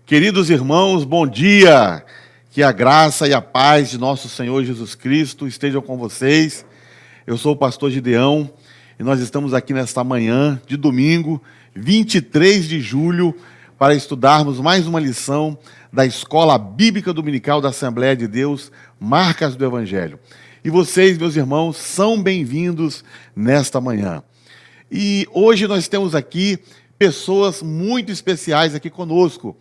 Queridos irmãos, bom dia! Que a graça e a paz de nosso Senhor Jesus Cristo estejam com vocês. Eu sou o pastor Gideão e nós estamos aqui nesta manhã de domingo, 23 de julho, para estudarmos mais uma lição da Escola Bíblica Dominical da Assembleia de Deus, Marcas do Evangelho. E vocês, meus irmãos, são bem-vindos nesta manhã. E hoje nós temos aqui pessoas muito especiais aqui conosco.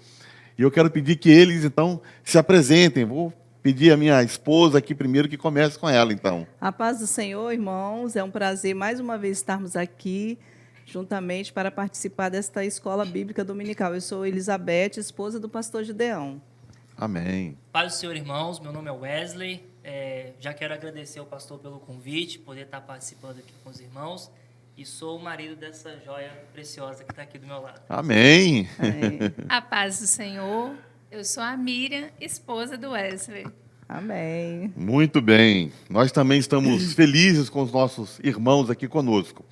E eu quero pedir que eles, então, se apresentem. Vou pedir a minha esposa aqui primeiro que comece com ela, então. A paz do Senhor, irmãos. É um prazer mais uma vez estarmos aqui juntamente para participar desta Escola Bíblica Dominical. Eu sou Elizabeth, esposa do pastor Gideão. Amém. Paz do Senhor, irmãos. Meu nome é Wesley. Já quero agradecer ao pastor pelo convite, poder estar participando aqui com os irmãos. E sou o marido dessa joia preciosa que está aqui do meu lado. Amém. A paz do Senhor. Eu sou a Miriam, esposa do Wesley. Amém. Muito bem. Nós também estamos felizes com os nossos irmãos aqui conosco.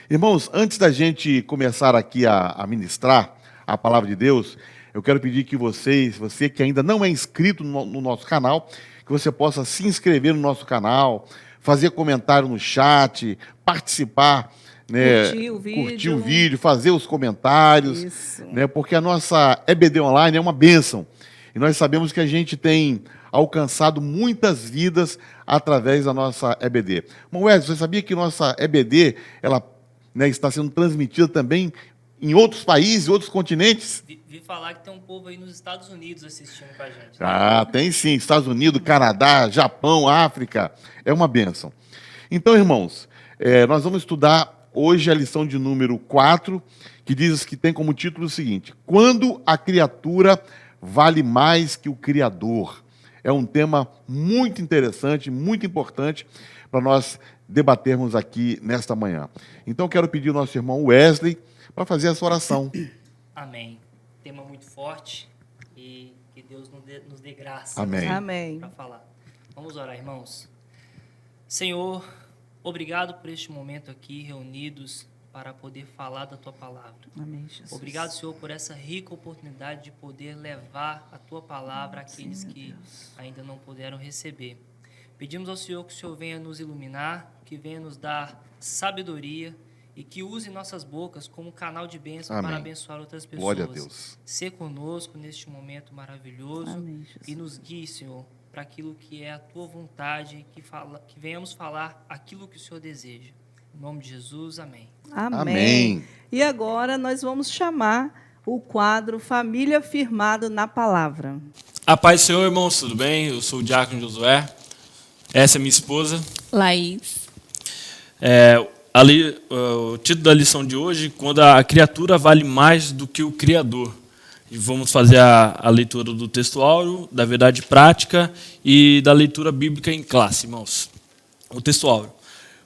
Irmãos, antes da gente começar aqui a ministrar a palavra de Deus, eu quero pedir que você que ainda não é inscrito no nosso canal, que você possa se inscrever no nosso canal, fazer comentário no chat, participar, né, curtir o vídeo, fazer os comentários, né, porque a nossa EBD Online é uma bênção. E nós sabemos que a gente tem alcançado muitas vidas através da nossa EBD. Mas, Wesley, você sabia que nossa EBD ela, né, está sendo transmitida também em outros países, outros continentes? Vi falar que tem um povo aí nos Estados Unidos assistindo com a gente. Ah, tem sim. Estados Unidos, Canadá, Japão, África. É uma bênção. Então, irmãos, nós vamos estudar hoje a lição de número 4, que diz que tem como título o seguinte: Quando a criatura vale mais que o Criador. É um tema muito interessante, muito importante para nós debatermos aqui nesta manhã. Então, quero pedir ao nosso irmão Wesley para fazer essa oração. Amém. Tema muito forte e que Deus nos dê graça. Amém. Amém. Para falar. Vamos orar, irmãos. Senhor, obrigado por este momento aqui reunidos para poder falar da Tua Palavra. Amém, Jesus. Obrigado, Senhor, por essa rica oportunidade de poder levar a Tua Palavra àqueles que ainda não puderam receber. Pedimos ao Senhor que o Senhor venha nos iluminar, que venha nos dar sabedoria e que use nossas bocas como canal de bênção para abençoar outras pessoas. Glória a Deus. Ser conosco neste momento maravilhoso. Amém, Jesus. E nos guie, Senhor, para aquilo que é a Tua vontade, que venhamos falar aquilo que o Senhor deseja. Em nome de Jesus, amém. Amém. Amém. E agora nós vamos chamar o quadro Família Firmado na Palavra. A paz do Senhor, irmãos, tudo bem? Eu sou o diácono Josué. Essa é minha esposa. Laís. O título da lição de hoje: Quando a criatura vale mais do que o Criador. E vamos fazer a leitura do texto áureo, da verdade prática e da leitura bíblica em classe, irmãos. O texto áureo: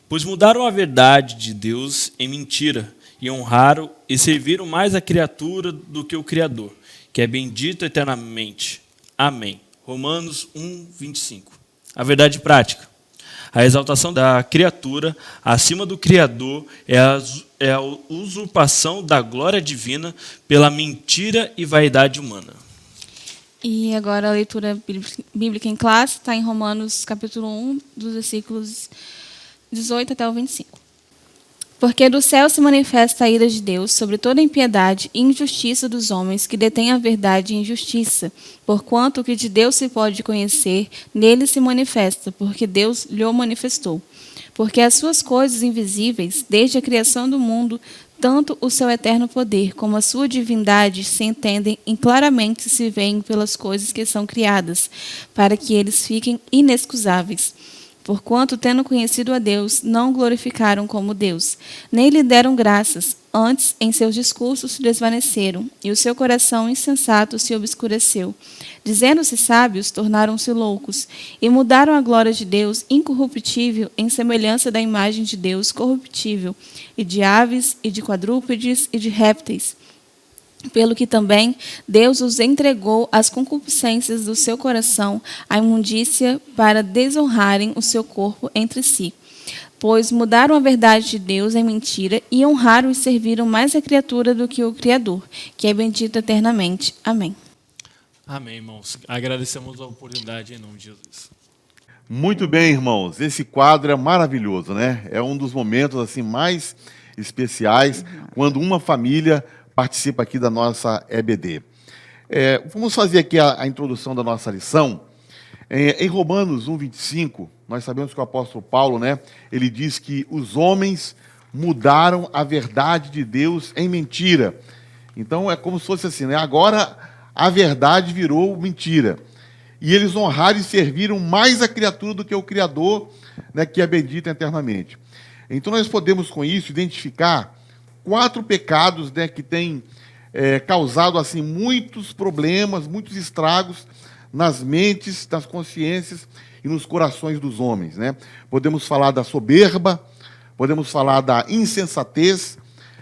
Pois mudaram a verdade de Deus em mentira, e honraram e serviram mais a criatura do que o Criador, que é bendito eternamente. Amém. Romanos 1, 25. A verdade prática: a exaltação da criatura acima do Criador é a usurpação da glória divina pela mentira e vaidade humana. E agora a leitura bíblica em classe está em Romanos capítulo 1, dos versículos 18 até o 25. Porque do céu se manifesta a ira de Deus sobre toda impiedade e injustiça dos homens que detêm a verdade e injustiça, porquanto o que de Deus se pode conhecer, nele se manifesta, porque Deus lhe o manifestou. Porque as suas coisas invisíveis, desde a criação do mundo, tanto o seu eterno poder como a sua divindade se entendem e claramente se veem pelas coisas que são criadas, para que eles fiquem inexcusáveis. Porquanto, tendo conhecido a Deus, não o glorificaram como Deus, nem lhe deram graças, antes em seus discursos se desvaneceram, e o seu coração insensato se obscureceu. Dizendo-se sábios, tornaram-se loucos, e mudaram a glória de Deus incorruptível em semelhança da imagem de Deus corruptível, e de aves, e de quadrúpedes, e de répteis. Pelo que também Deus os entregou às concupiscências do seu coração, à imundícia, para desonrarem o seu corpo entre si. Pois mudaram a verdade de Deus em mentira e honraram e serviram mais a criatura do que o Criador, que é bendito eternamente. Amém. Amém, irmãos. Agradecemos a oportunidade em nome de Jesus. Muito bem, irmãos. Esse quadro é maravilhoso, né? É um dos momentos assim mais especiais quando uma família participa aqui da nossa EBD. Vamos fazer aqui a introdução da nossa lição. Em Romanos 1:25, nós sabemos que o apóstolo Paulo, né, ele diz que os homens mudaram a verdade de Deus em mentira. Então é como se fosse assim, né? Agora a verdade virou mentira. E eles honraram e serviram mais a criatura do que o Criador, né, que é bendito eternamente. Então nós podemos com isso identificar 4 pecados, né, que têm causado assim muitos problemas, muitos estragos nas mentes, nas consciências e nos corações dos homens, né? Podemos falar da soberba, podemos falar da insensatez,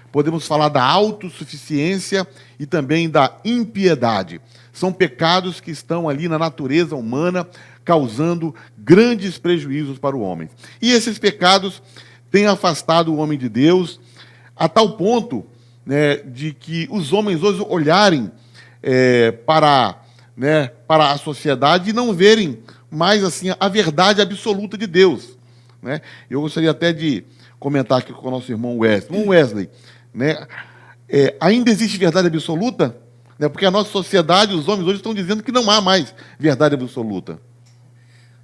podemos falar da autossuficiência e também da impiedade. São pecados que estão ali na natureza humana, causando grandes prejuízos para o homem. E esses pecados têm afastado o homem de Deus a tal ponto, né, de que os homens hoje olharem para a sociedade e não verem mais assim a verdade absoluta de Deus, né? Eu gostaria até de comentar aqui com o nosso irmão Wesley. Irmão Wesley, né, ainda existe verdade absoluta? Né, porque a nossa sociedade, os homens hoje estão dizendo que não há mais verdade absoluta.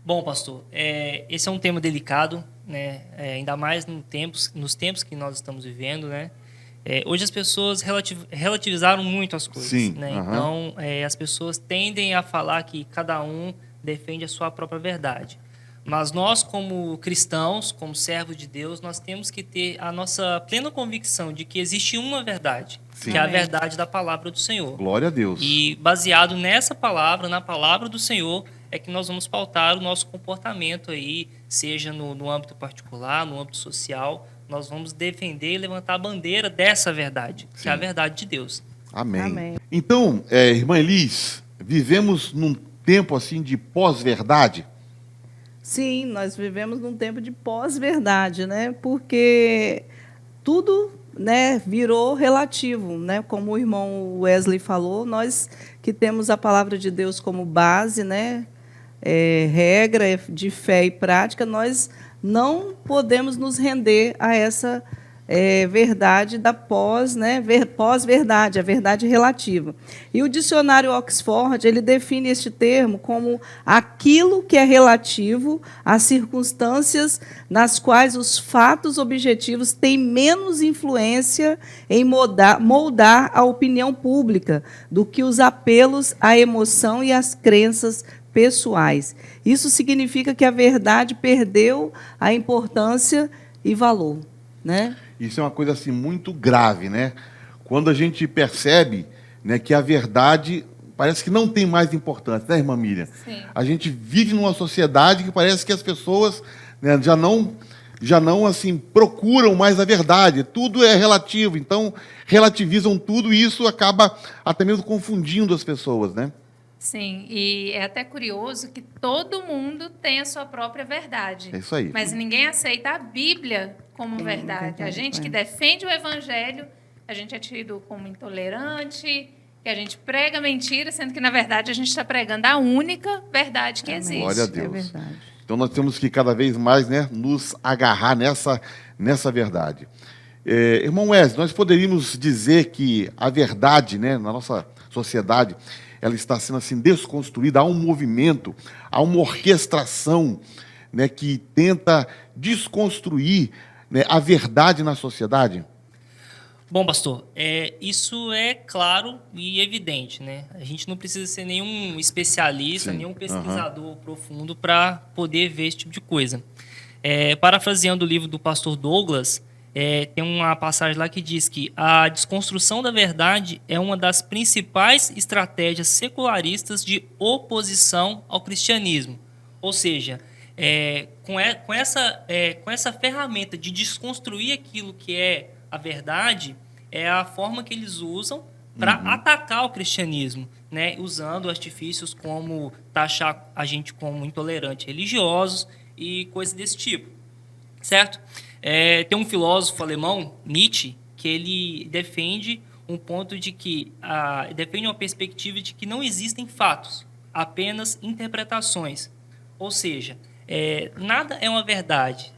Bom, pastor, esse é um tema delicado, né? Ainda mais nos tempos que nós estamos vivendo, né? Hoje as pessoas relativizaram muito as coisas. Sim, né? Então, as pessoas tendem a falar que cada um defende a sua própria verdade. Mas nós, como cristãos, como servos de Deus, nós temos que ter a nossa plena convicção de que existe uma verdade, Sim. que é a verdade da palavra do Senhor. Glória a Deus. E baseado nessa palavra, na palavra do Senhor, é que nós vamos pautar o nosso comportamento aí, seja no âmbito particular, no âmbito social. Nós vamos defender e levantar a bandeira dessa verdade, que é a verdade de Deus. Amém. Amém. Então, irmã Elis, vivemos num tempo assim de pós-verdade? Sim, nós vivemos num tempo de pós-verdade, né? Porque tudo, né, virou relativo, né? Como o irmão Wesley falou, nós que temos a palavra de Deus como base, né, regra de fé e prática, nós não podemos nos render a essa verdade da pós-verdade, a verdade relativa. E o dicionário Oxford, ele define este termo como aquilo que é relativo às circunstâncias nas quais os fatos objetivos têm menos influência em moldar a opinião pública do que os apelos à emoção e às crenças pessoais. Isso significa que a verdade perdeu a importância e valor, né? Isso é uma coisa assim muito grave, né? Quando a gente percebe, né, que a verdade parece que não tem mais importância, né, irmã Miriam? Sim. A gente vive numa sociedade que parece que as pessoas, né, já não assim procuram mais a verdade. Tudo é relativo, então relativizam tudo e isso acaba até mesmo confundindo as pessoas, né? Sim, e é até curioso que todo mundo tem a sua própria verdade. É isso aí. Mas ninguém aceita a Bíblia como verdade. A gente que defende o Evangelho, a gente é tido como intolerante, que a gente prega mentira, sendo que, na verdade, a gente está pregando a única verdade que existe. Glória a Deus. É verdade. Então nós temos que cada vez mais, né, nos agarrar nessa verdade. Irmão Wesley, nós poderíamos dizer que a verdade, né, na nossa sociedade, ela está sendo assim desconstruída, há um movimento, há uma orquestração, né, que tenta desconstruir, né, a verdade na sociedade? Bom, pastor, isso é claro e evidente, né? A gente não precisa ser nenhum especialista, Sim. nenhum pesquisador profundo para poder ver esse tipo de coisa. Parafraseando o livro do pastor Douglas, tem uma passagem lá que diz que a desconstrução da verdade é uma das principais estratégias secularistas de oposição ao cristianismo. Ou seja, com essa ferramenta de desconstruir aquilo que é a verdade, é a forma que eles usam para atacar o cristianismo, né? Usando artifícios como taxar a gente como intolerante religiosos e coisas desse tipo, certo? Tem um filósofo alemão, Nietzsche, que ele defende um ponto de que defende uma perspectiva de que não existem fatos, apenas interpretações. Ou seja, nada é uma verdade.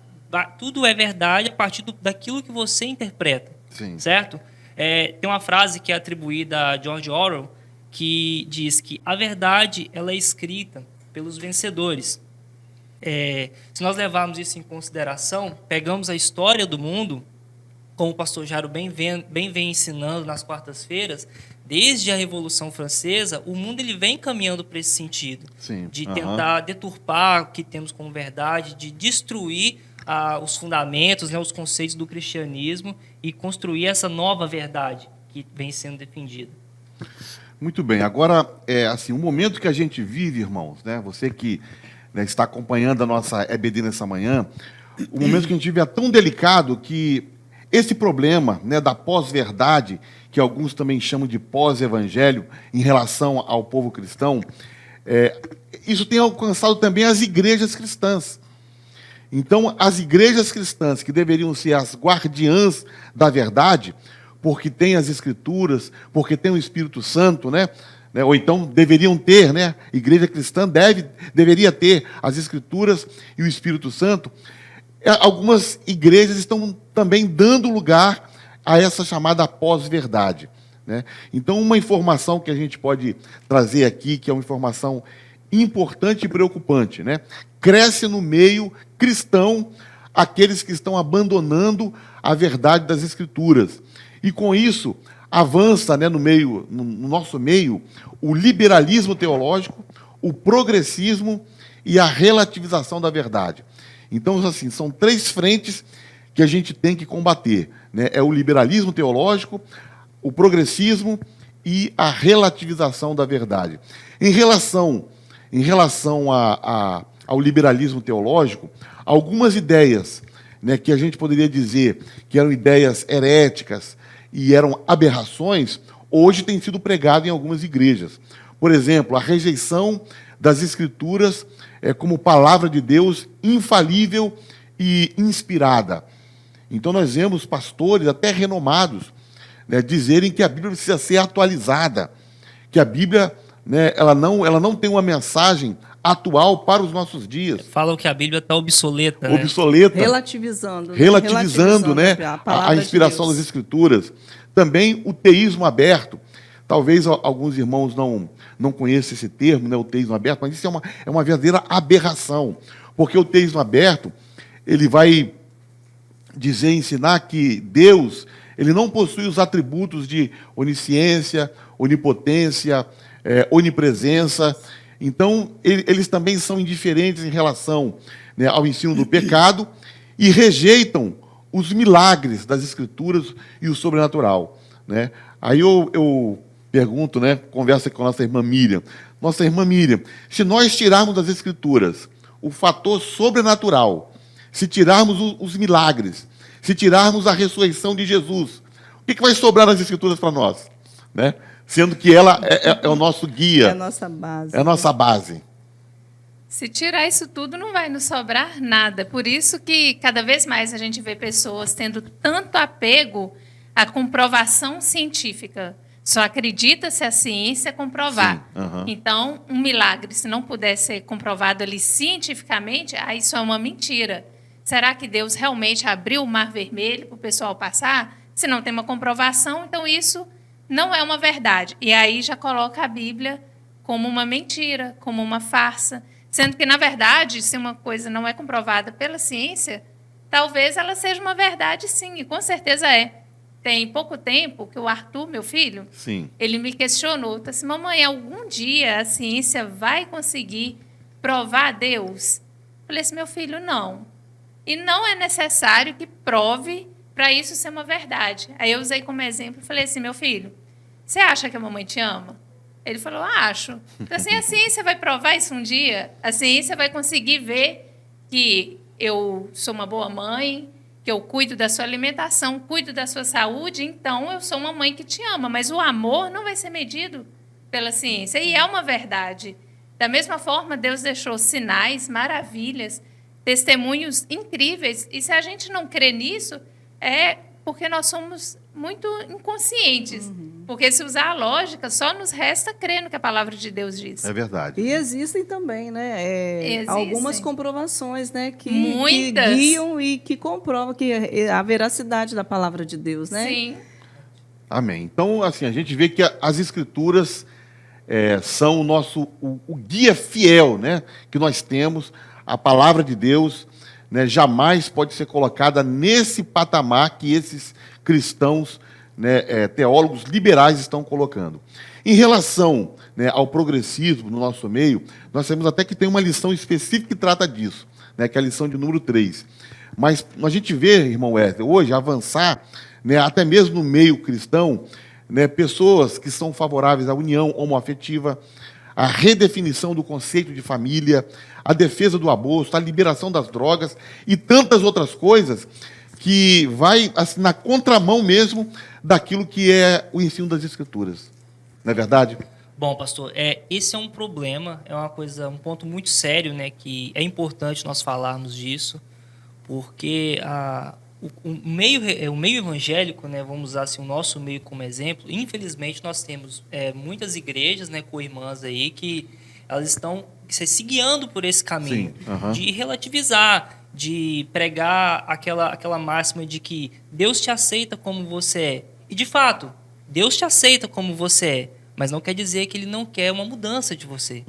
Tudo é verdade a partir daquilo que você interpreta. Sim. Certo? Tem uma frase que é atribuída a George Orwell que diz que a verdade ela é escrita pelos vencedores. Se nós levarmos isso em consideração, pegamos a história do mundo, como o pastor Jairo bem vem ensinando nas quartas-feiras, desde a Revolução Francesa, o mundo ele vem caminhando para esse sentido. Sim. De tentar deturpar o que temos como verdade, de destruir os fundamentos, né, os conceitos do cristianismo e construir essa nova verdade que vem sendo defendida. Muito bem. Agora, assim, o momento que a gente vive, irmãos, né, você que está acompanhando a nossa EBD nessa manhã, o momento que a gente vive é tão delicado que esse problema, né, da pós-verdade, que alguns também chamam de pós-evangelho, em relação ao povo cristão, isso tem alcançado também as igrejas cristãs. Então, as igrejas cristãs, que deveriam ser as guardiãs da verdade, porque têm as Escrituras, porque têm o Espírito Santo, né? Ou então deveriam ter, né? A igreja cristã deveria ter as Escrituras e o Espírito Santo. Algumas igrejas estão também dando lugar a essa chamada pós-verdade, né? Então, uma informação que a gente pode trazer aqui, que é uma informação importante e preocupante, né? Cresce no meio cristão aqueles que estão abandonando a verdade das Escrituras. E com isso, avança, né, no nosso meio, o liberalismo teológico, o progressismo e a relativização da verdade. Então, assim, são 3 frentes que a gente tem que combater, né? É o liberalismo teológico, o progressismo e a relativização da verdade. Em relação ao liberalismo teológico, algumas ideias, né, que a gente poderia dizer que eram ideias heréticas e eram aberrações, hoje têm sido pregadas em algumas igrejas. Por exemplo, a rejeição das Escrituras como palavra de Deus infalível e inspirada. Então, nós vemos pastores, até renomados, né, dizerem que a Bíblia precisa ser atualizada, que a Bíblia, né, ela não tem uma mensagem atual para os nossos dias. Falam que a Bíblia está obsoleta. Obsoleta. Relativizando, né, a inspiração das Escrituras. Também o teísmo aberto. Talvez alguns irmãos não conheçam esse termo, né, o teísmo aberto, mas isso é uma verdadeira aberração. Porque o teísmo aberto, ele vai ensinar que Deus, ele não possui os atributos de onisciência, onipotência, onipresença. Então, eles também são indiferentes em relação, né, ao ensino do pecado e rejeitam os milagres das Escrituras e o sobrenatural, né? Aí eu pergunto, né, conversa com a nossa irmã Miriam. Nossa irmã Miriam, se nós tirarmos das Escrituras o fator sobrenatural, se tirarmos os milagres, se tirarmos a ressurreição de Jesus, o que vai sobrar nas Escrituras para nós, né? Sendo que ela é o nosso guia. É a nossa base. É a nossa base. Se tirar isso tudo, não vai nos sobrar nada. Por isso que cada vez mais a gente vê pessoas tendo tanto apego à comprovação científica. Só acredita se a ciência comprovar. Sim, uhum. Então, um milagre, se não puder ser comprovado ali cientificamente, isso é uma mentira. Será que Deus realmente abriu o Mar Vermelho para o pessoal passar? Se não tem uma comprovação, então isso não é uma verdade. E aí já coloca a Bíblia como uma mentira, como uma farsa. Sendo que, na verdade, se uma coisa não é comprovada pela ciência, talvez ela seja uma verdade, sim, e com certeza é. Tem pouco tempo que o Arthur, meu filho, Sim. ele me questionou, disse assim, mamãe, algum dia a ciência vai conseguir provar a Deus? Eu falei assim, meu filho, não. E não é necessário que prove para isso ser uma verdade. Aí eu usei como exemplo e falei assim, meu filho, você acha que a mamãe te ama? Ele falou, acho. Então, assim, a ciência vai provar isso um dia? A ciência vai conseguir ver que eu sou uma boa mãe, que eu cuido da sua alimentação, cuido da sua saúde, então eu sou uma mãe que te ama. Mas o amor não vai ser medido pela ciência. E é uma verdade. Da mesma forma, Deus deixou sinais, maravilhas, testemunhos incríveis. E se a gente não crê nisso, porque nós somos muito inconscientes. Porque se usar a lógica, só nos resta crer no que a palavra de Deus diz. É verdade. E existem também, né, Existem. algumas comprovações, né, que Muitas. guiam e que comprovam que a veracidade da palavra de Deus, né? Sim. Amém. Então, assim, a gente vê que as Escrituras são o guia fiel, né, que nós temos. A palavra de Deus, né, jamais pode ser colocada nesse patamar que esses cristãos, né, teólogos liberais estão colocando. Em relação, né, ao progressismo no nosso meio, nós temos até que tem uma lição específica que trata disso, né, que é a lição de número 3. Mas a gente vê, irmão Wesley, hoje avançar, né, até mesmo no meio cristão, né, pessoas que são favoráveis à união homoafetiva, à redefinição do conceito de família, à defesa do aborto, à liberação das drogas e tantas outras coisas que vai assim, na contramão mesmo daquilo que é o ensino das Escrituras. Não é verdade? Bom, pastor, esse é um problema, é uma coisa, um ponto muito sério, né, que é importante nós falarmos disso, porque o meio evangélico, né, vamos usar assim, o nosso meio como exemplo, infelizmente nós temos muitas igrejas, né, co-irmãs aí, que elas estão se guiando por esse caminho. Sim, aham. De relativizar, de pregar aquela máxima de que Deus te aceita como você é. E, de fato, Deus te aceita como você é, mas não quer dizer que Ele não quer uma mudança de você.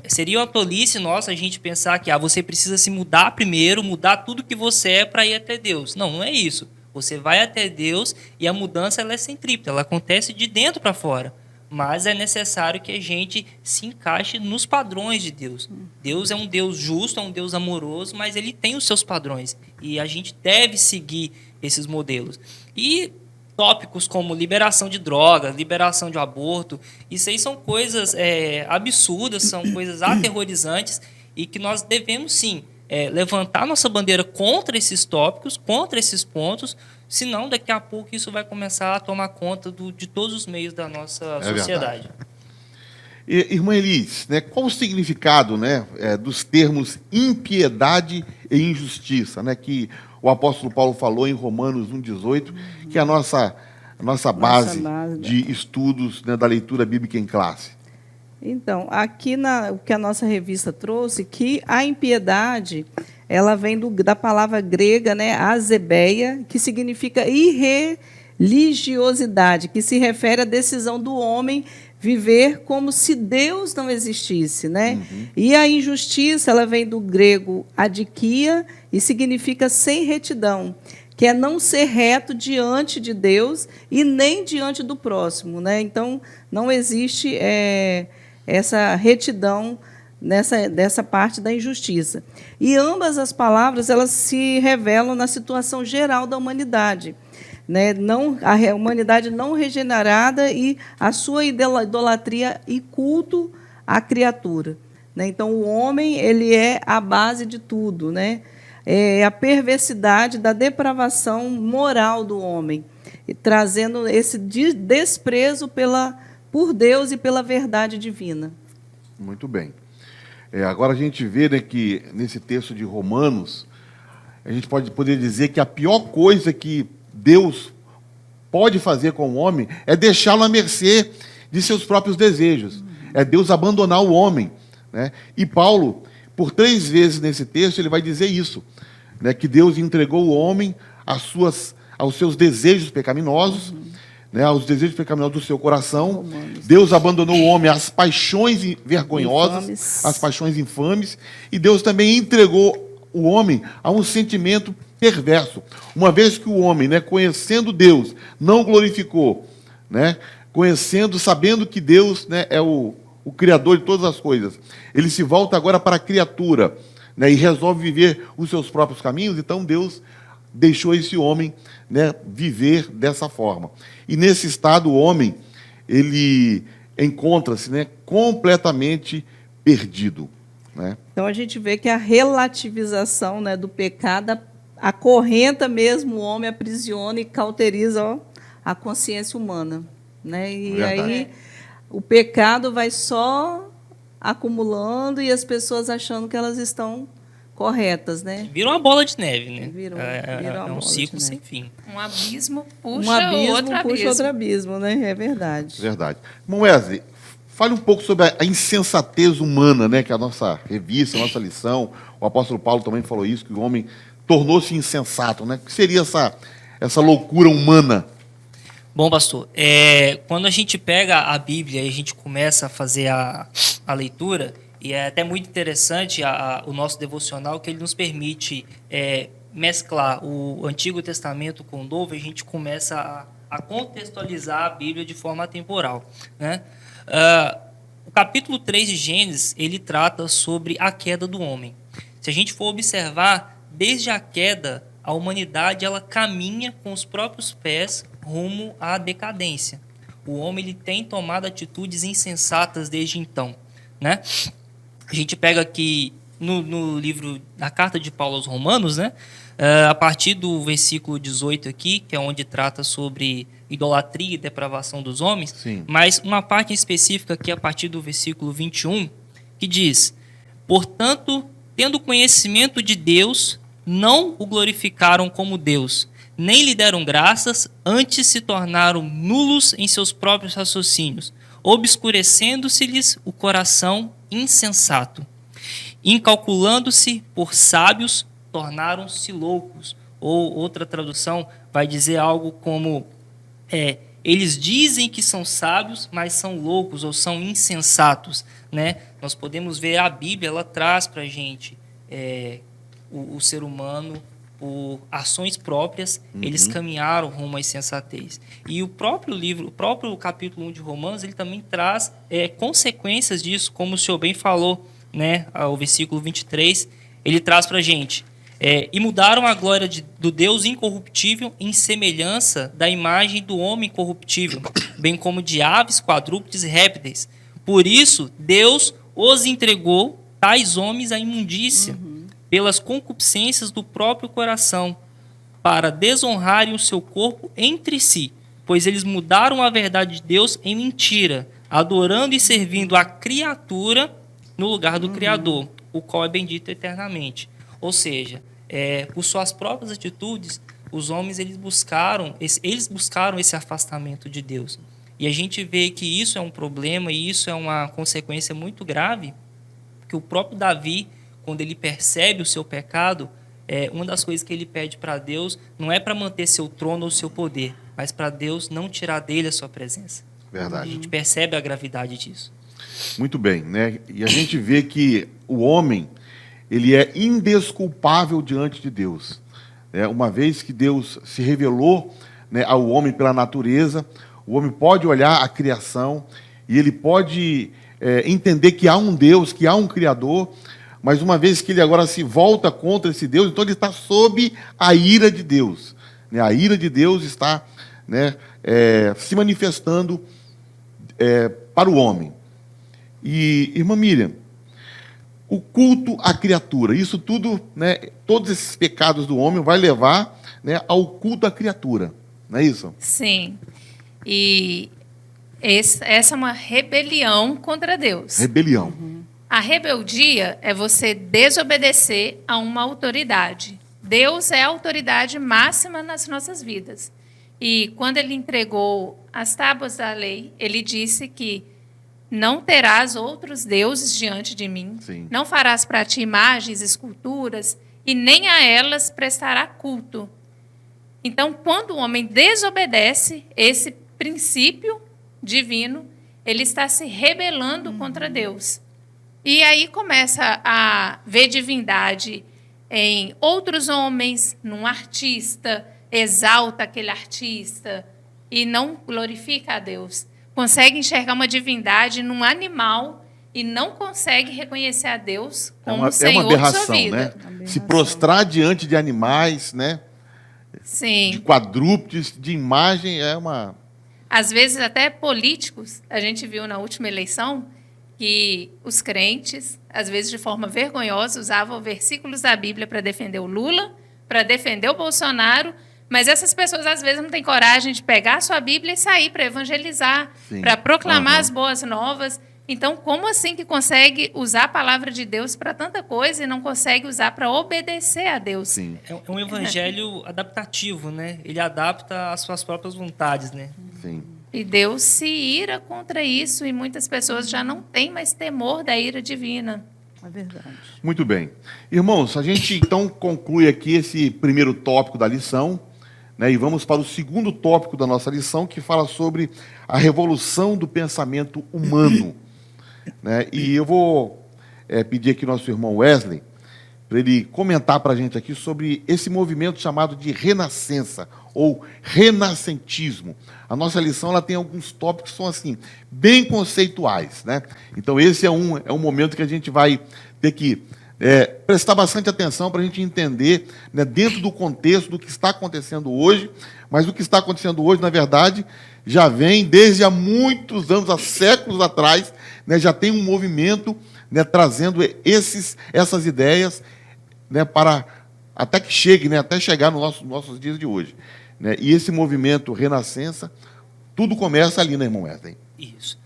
Seria uma tolice nossa a gente pensar que você precisa se mudar primeiro, mudar tudo que você é para ir até Deus. Não, não é isso. Você vai até Deus e a mudança ela é centrípeta, ela acontece de dentro para fora. Mas é necessário que a gente se encaixe nos padrões de Deus. Deus é um Deus justo, é um Deus amoroso, mas Ele tem os seus padrões. E a gente deve seguir esses modelos. E tópicos como liberação de drogas, liberação de aborto, isso aí são coisas absurdas, são coisas aterrorizantes e que nós devemos, sim, levantar nossa bandeira contra esses tópicos, contra esses pontos, senão daqui a pouco isso vai começar a tomar conta de todos os meios da nossa sociedade. Irmã Elis, né, qual o significado, né, dos termos impiedade e injustiça, né, que o apóstolo Paulo falou em Romanos 1,18, que é a nossa base de estudos, né, da leitura bíblica em classe? Então, aqui o que a nossa revista trouxe, que a impiedade, ela vem da palavra grega, né, azebeia, que significa irreligiosidade, que se refere à decisão do homem viver como se Deus não existisse, né? E a injustiça, ela vem do grego adikia e significa sem retidão, que é não ser reto diante de Deus e nem diante do próximo, né? Então, não existe essa retidão dessa parte da injustiça. E ambas as palavras elas se revelam na situação geral da humanidade, né? A humanidade não regenerada e a sua idolatria e culto à criatura, né? Então, o homem ele é a base de tudo, né? É a perversidade da depravação moral do homem, trazendo esse desprezo por Deus e pela verdade divina. Muito bem. Agora a gente vê, né, que nesse texto de Romanos, a gente pode poder dizer que a pior coisa que Deus pode fazer com o homem é deixá-lo à mercê de seus próprios desejos. É Deus abandonar o homem, né? E Paulo, por 3 vezes nesse texto, ele vai dizer isso, né, que Deus entregou o homem aos seus desejos pecaminosos, né, aos desejos pecaminosos do seu coração. Deus abandonou o homem às paixões vergonhosas, às paixões infames, e Deus também entregou o homem a um sentimento perverso. Uma vez que o homem, né, conhecendo Deus, não glorificou, né, sabendo que Deus, né, é o Criador de todas as coisas, ele se volta agora para a criatura, né, e resolve viver os seus próprios caminhos. Então Deus deixou esse homem, né, viver dessa forma. E nesse estado o homem ele encontra-se, né, completamente perdido, né? Então a gente vê que a relativização, né, do pecado acorrenta mesmo o homem, aprisiona e cauteriza a consciência humana, né? E Verdade. aí o pecado vai só acumulando e as pessoas achando que elas estão corretas, né? Vira uma bola de neve, né? Virou É uma um bola ciclo de sem neve. fim. Um abismo puxa Um abismo outro puxa abismo. outro abismo, né? É verdade. Verdade. Irmão Wesley, fale um pouco sobre a insensatez humana, né? Que é a nossa revista, a nossa lição. O apóstolo Paulo também falou isso, que o homem tornou-se insensato, né? O que seria essa loucura humana? Bom, pastor, quando a gente pega a Bíblia e a gente começa a fazer a leitura, e é até muito interessante o nosso devocional, que ele nos permite mesclar o Antigo Testamento com o Novo, e a gente começa a contextualizar a Bíblia de forma atemporal, né? O capítulo 3 de Gênesis, ele trata sobre a queda do homem. Se a gente for observar, desde a queda, a humanidade ela caminha com os próprios pés rumo à decadência. O homem ele tem tomado atitudes insensatas desde então, né? A gente pega aqui no livro, na carta de Paulo aos Romanos, né? A partir do versículo 18 aqui, que é onde trata sobre idolatria e depravação dos homens, Sim. mas uma parte específica aqui a partir do versículo 21, que diz: portanto, tendo conhecimento de Deus, não o glorificaram como Deus, nem lhe deram graças, antes se tornaram nulos em seus próprios raciocínios, obscurecendo-se-lhes o coração insensato. Incalculando-se por sábios, tornaram-se loucos. Ou outra tradução vai dizer algo como: eles dizem que são sábios, mas são loucos ou são insensatos, né? Nós podemos ver a Bíblia, ela traz para a gente o ser humano, por ações próprias, eles caminharam rumo à insensatez. E o próprio livro, o próprio capítulo 1 de Romanos, ele também traz consequências disso, como o senhor bem falou, né? O versículo 23, ele traz para a gente: e mudaram a glória do Deus incorruptível em semelhança da imagem do homem corruptível, bem como de aves, quadrúpedes e répteis. Por isso, Deus os entregou, tais homens, à imundícia, pelas concupiscências do próprio coração, para desonrarem o seu corpo entre si, pois eles mudaram a verdade de Deus em mentira, adorando e servindo a criatura no lugar do Criador, o qual é bendito eternamente. Ou seja, por suas próprias atitudes, os homens eles buscaram esse afastamento de Deus. E a gente vê que isso é um problema e isso é uma consequência muito grave, que o próprio Davi, quando ele percebe o seu pecado, uma das coisas que ele pede para Deus não é para manter seu trono ou seu poder, mas para Deus não tirar dele a sua presença. Verdade. A gente percebe a gravidade disso. Muito bem, né? E a gente vê que o homem, ele é indesculpável diante de Deus. Uma vez que Deus se revelou, né, ao homem pela natureza, o homem pode olhar a criação e ele pode entender que há um Deus, que há um Criador, mas uma vez que ele agora se volta contra esse Deus, então ele está sob a ira de Deus. A ira de Deus está, né, se manifestando para o homem. E, irmã Miriam, o culto à criatura, isso tudo, né, todos esses pecados do homem vai levar, né, ao culto à criatura, não é isso? Sim. E essa é uma rebelião contra Deus. Rebelião. A rebeldia é você desobedecer a uma autoridade. Deus é a autoridade máxima nas nossas vidas. E quando ele entregou as tábuas da lei, ele disse que não terás outros deuses diante de mim, Sim. não farás para ti imagens, esculturas, e nem a elas prestará culto. Então, quando o homem desobedece esse princípio divino, ele está se rebelando contra Deus. E aí começa a ver divindade em outros homens, num artista, exalta aquele artista e não glorifica a Deus. Consegue enxergar uma divindade num animal e não consegue reconhecer a Deus como Senhor de sua vida. Né? Se prostrar diante de animais, né? Sim. De quadrúpedes, de imagem, Às vezes até políticos, a gente viu na última eleição que os crentes, às vezes de forma vergonhosa, usavam versículos da Bíblia para defender o Lula, para defender o Bolsonaro, mas essas pessoas às vezes não têm coragem de pegar a sua Bíblia e sair para evangelizar, para proclamar as boas novas. Então, como assim que consegue usar a palavra de Deus para tanta coisa e não consegue usar para obedecer a Deus? Sim. É um evangelho adaptativo, né? Ele adapta às suas próprias vontades, né? Sim. E Deus se ira contra isso e muitas pessoas já não têm mais temor da ira divina. É verdade. Muito bem. Irmãos, a gente então conclui aqui esse primeiro tópico da lição, né, e vamos para o segundo tópico da nossa lição, que fala sobre a revolução do pensamento humano. Né? E eu vou pedir aqui ao nosso irmão Wesley para ele comentar para a gente aqui sobre esse movimento chamado de renascença, ou renascentismo. A nossa lição ela tem alguns tópicos que são assim, bem conceituais. Né? Então, esse é um momento que a gente vai ter que prestar bastante atenção para a gente entender, né, dentro do contexto do que está acontecendo hoje, mas o que está acontecendo hoje, na verdade, já vem desde há muitos anos, há séculos atrás, né, já tem um movimento, né, trazendo essas ideias, né, para até que chegue, né, até chegar nos nossos dias de hoje. Né? E esse movimento Renascença, tudo começa ali, né, irmão Wesley? Isso.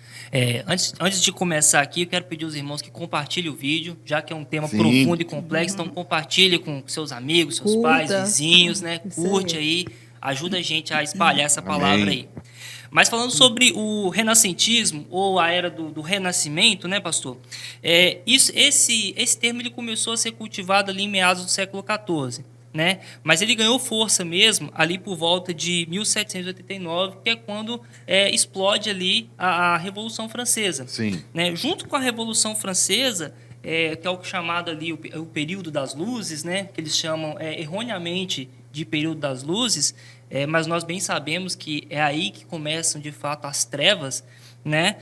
Antes de começar aqui, eu quero pedir aos irmãos que compartilhem o vídeo, já que é um tema Sim. profundo e complexo, então compartilhe com seus amigos, seus pais, vizinhos, né? Curte aí, ajuda a gente a espalhar essa palavra aí. Mas falando sobre o renascentismo, ou a era do renascimento, né, pastor? Esse termo ele começou a ser cultivado ali em meados do século XIV. Né? Mas ele ganhou força mesmo ali por volta de 1789, que é quando explode ali a Revolução Francesa. Sim. Né? Junto com a Revolução Francesa, que é o chamado ali o período das luzes, né? Que eles chamam erroneamente de período das luzes, mas nós bem sabemos que é aí que começam de fato as trevas, né?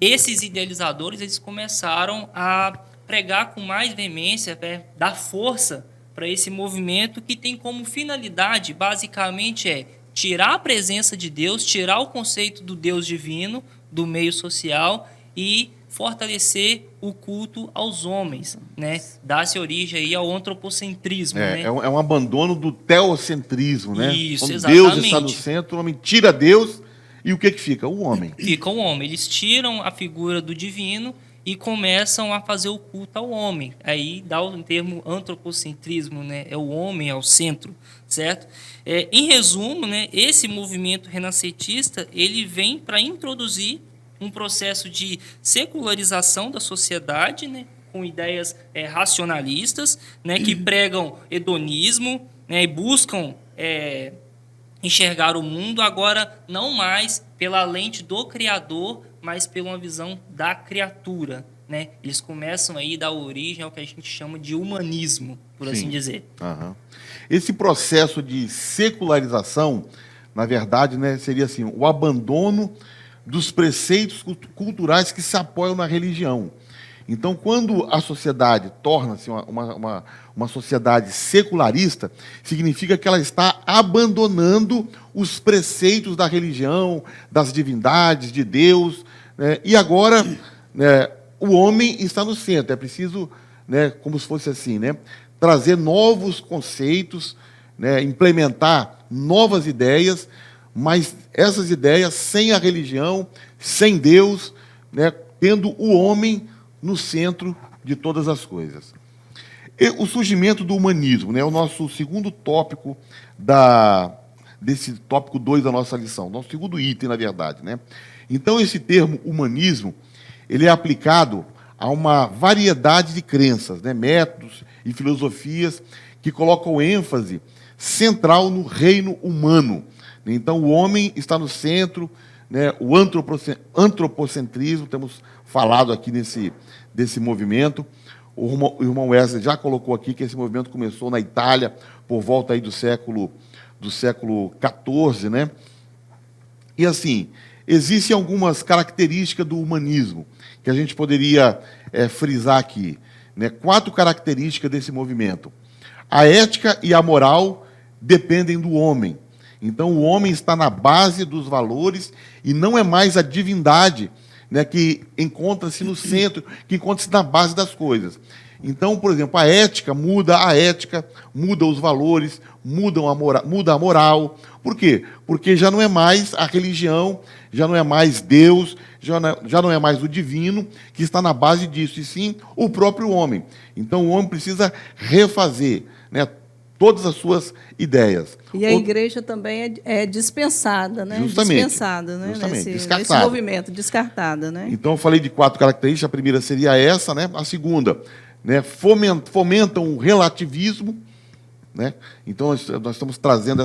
Esses idealizadores eles começaram a pregar com mais veemência, dar força para esse movimento que tem como finalidade, basicamente, tirar a presença de Deus, tirar o conceito do Deus divino do meio social e fortalecer o culto aos homens, né? Dá-se origem aí ao antropocentrismo. Né? É um abandono do teocentrismo, né? Isso, quando exatamente. Deus está no centro, o homem tira Deus e o que fica? O homem. Fica o homem. Eles tiram a figura do divino e começam a fazer o culto ao homem. Aí dá o termo antropocentrismo, né? É o homem ao centro, certo? Em resumo, né, esse movimento renascentista ele vem para introduzir um processo de secularização da sociedade, né, com ideias racionalistas, né, que pregam hedonismo, né, e buscam enxergar o mundo agora não mais pela lente do Criador, mas pela uma visão da criatura, né? Eles começam aí a dar origem ao que a gente chama de humanismo, por assim dizer. Uhum. Esse processo de secularização, na verdade, né, seria assim, o abandono dos preceitos culturais que se apoiam na religião. Então, quando a sociedade torna-se uma sociedade secularista, significa que ela está abandonando os preceitos da religião, das divindades, de Deus, né? E agora, né, o homem está no centro. É preciso, né, como se fosse assim, né, trazer novos conceitos, né, implementar novas ideias, mas essas ideias sem a religião, sem Deus, né, tendo o homem no centro de todas as coisas. E o surgimento do humanismo, né, é o nosso segundo tópico desse tópico 2 da nossa lição, nosso segundo item, na verdade. Né? Então, esse termo humanismo, ele é aplicado a uma variedade de crenças, né, métodos e filosofias que colocam ênfase central no reino humano. Então, o homem está no centro, né, o antropocentrismo, temos falado aqui desse movimento. O irmão Wesley já colocou aqui que esse movimento começou na Itália por volta aí do século XIV, né? E assim, existem algumas características do humanismo que a gente poderia frisar aqui, né? 4 características desse movimento. A ética e a moral dependem do homem. Então, o homem está na base dos valores e não é mais a divindade, né, que encontra-se no centro, que encontra-se na base das coisas. Então, por exemplo, a ética muda os valores, muda a moral. Por quê? Porque já não é mais a religião, já não é mais Deus, já não é mais o divino que está na base disso, e sim o próprio homem. Então, o homem precisa refazer, né, todas as suas ideias. E a igreja também é dispensada, né? Justamente. Dispensada, né? Justamente, Nesse descartada. movimento, descartada, né? Então, eu falei de 4 características. A primeira seria essa, né? A segunda, né, fomentam o relativismo, né? Então, nós estamos trazendo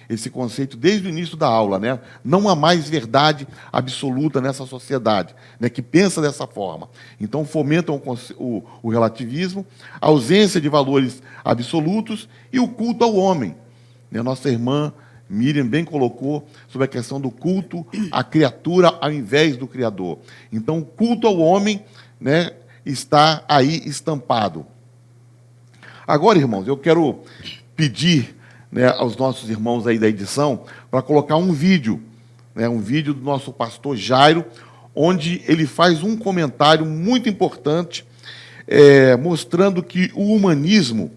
esse conceito desde o início da aula, né? Não há mais verdade absoluta nessa sociedade, né, que pensa dessa forma. Então, fomentam o relativismo, a ausência de valores absolutos e o culto ao homem. Né? Nossa irmã Miriam bem colocou sobre a questão do culto à criatura ao invés do Criador. Então, o culto ao homem, né, está aí estampado. Agora, irmãos, eu quero pedir, né, aos nossos irmãos aí da edição para colocar um vídeo, né, um vídeo do nosso pastor Jairo, onde ele faz um comentário muito importante, mostrando que o humanismo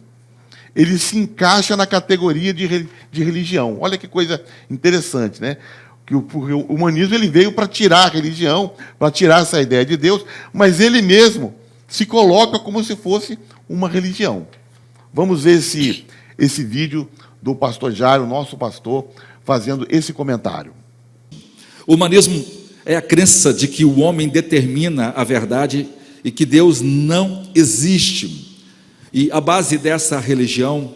ele se encaixa na categoria de religião. Olha que coisa interessante, né? Que o humanismo ele veio para tirar a religião, para tirar essa ideia de Deus, mas ele mesmo se coloca como se fosse uma religião. Vamos ver esse vídeo do pastor Jairo, nosso pastor, fazendo esse comentário. O humanismo é a crença de que o homem determina a verdade e que Deus não existe. E a base dessa religião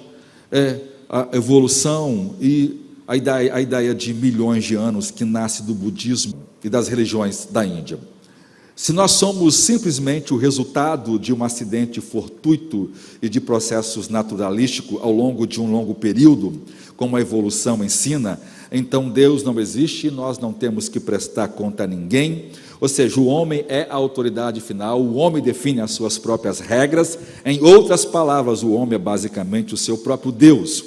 é a evolução e a ideia de milhões de anos que nasce do budismo e das religiões da Índia. Se nós somos simplesmente o resultado de um acidente fortuito e de processos naturalísticos ao longo de um longo período, como a evolução ensina, então Deus não existe e nós não temos que prestar conta a ninguém. Ou seja, o homem é a autoridade final, o homem define as suas próprias regras. Em outras palavras, o homem é basicamente o seu próprio Deus.